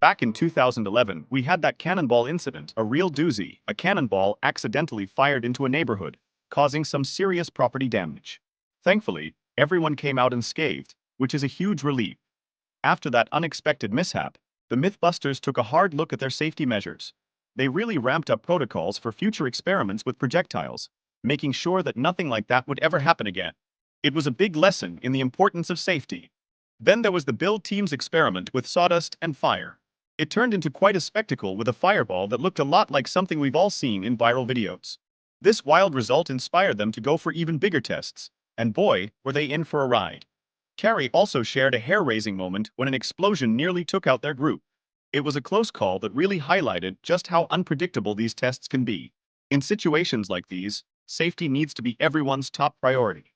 Back in 2011, we had that cannonball incident, a real doozy. A cannonball accidentally fired into a neighborhood, causing some serious property damage. Thankfully, everyone came out unscathed, which is a huge relief. After that unexpected mishap, the Mythbusters took a hard look at their safety measures. They really ramped up protocols for future experiments with projectiles, making sure that nothing like that would ever happen again. It was a big lesson in the importance of safety. Then there was the build team's experiment with sawdust and fire. It turned into quite a spectacle with a fireball that looked a lot like something we've all seen in viral videos. This wild result inspired them to go for even bigger tests, and boy, were they in for a ride. Carrie also shared a hair-raising moment when an explosion nearly took out their group. It was a close call that really highlighted just how unpredictable these tests can be. In situations like these, safety needs to be everyone's top priority.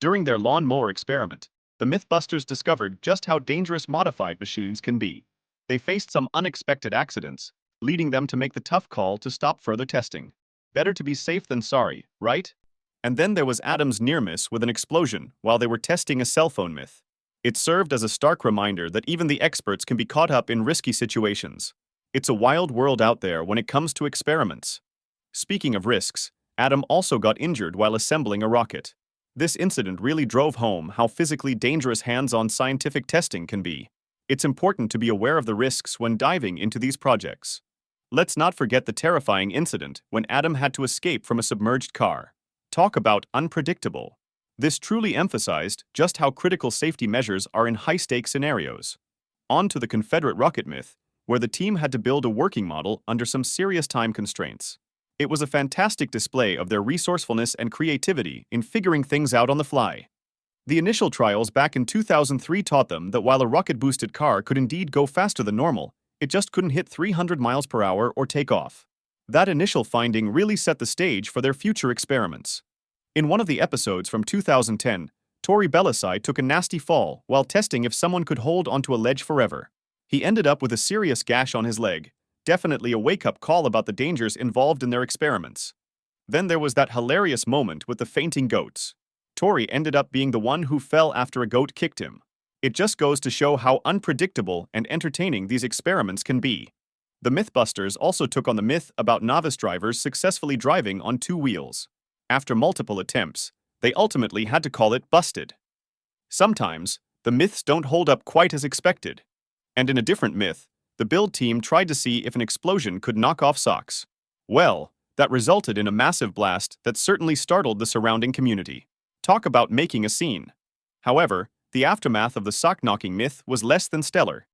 During their lawnmower experiment, the Mythbusters discovered just how dangerous modified machines can be. They faced some unexpected accidents, leading them to make the tough call to stop further testing. Better to be safe than sorry, right? And then there was Adam's near miss with an explosion while they were testing a cell phone myth. It served as a stark reminder that even the experts can be caught up in risky situations. It's a wild world out there when it comes to experiments. Speaking of risks, Adam also got injured while assembling a rocket. This incident really drove home how physically dangerous hands-on scientific testing can be. It's important to be aware of the risks when diving into these projects. Let's not forget the terrifying incident when Adam had to escape from a submerged car. Talk about unpredictable. This truly emphasized just how critical safety measures are in high-stakes scenarios. On to the Confederate rocket myth, where the team had to build a working model under some serious time constraints. It was a fantastic display of their resourcefulness and creativity in figuring things out on the fly. The initial trials back in 2003 taught them that while a rocket-boosted car could indeed go faster than normal, it just couldn't hit 300 miles per hour or take off. That initial finding really set the stage for their future experiments. In one of the episodes from 2010, Tori Belisai took a nasty fall while testing if someone could hold onto a ledge forever. He ended up with a serious gash on his leg, definitely a wake-up call about the dangers involved in their experiments. Then there was that hilarious moment with the fainting goats. Tori ended up being the one who fell after a goat kicked him. It just goes to show how unpredictable and entertaining these experiments can be. The Mythbusters also took on the myth about novice drivers successfully driving on two wheels. After multiple attempts, they ultimately had to call it busted. Sometimes, the myths don't hold up quite as expected. And in a different myth, the build team tried to see if an explosion could knock off socks. Well, that resulted in a massive blast that certainly startled the surrounding community. Talk about making a scene. However, the aftermath of the sock-knocking myth was less than stellar.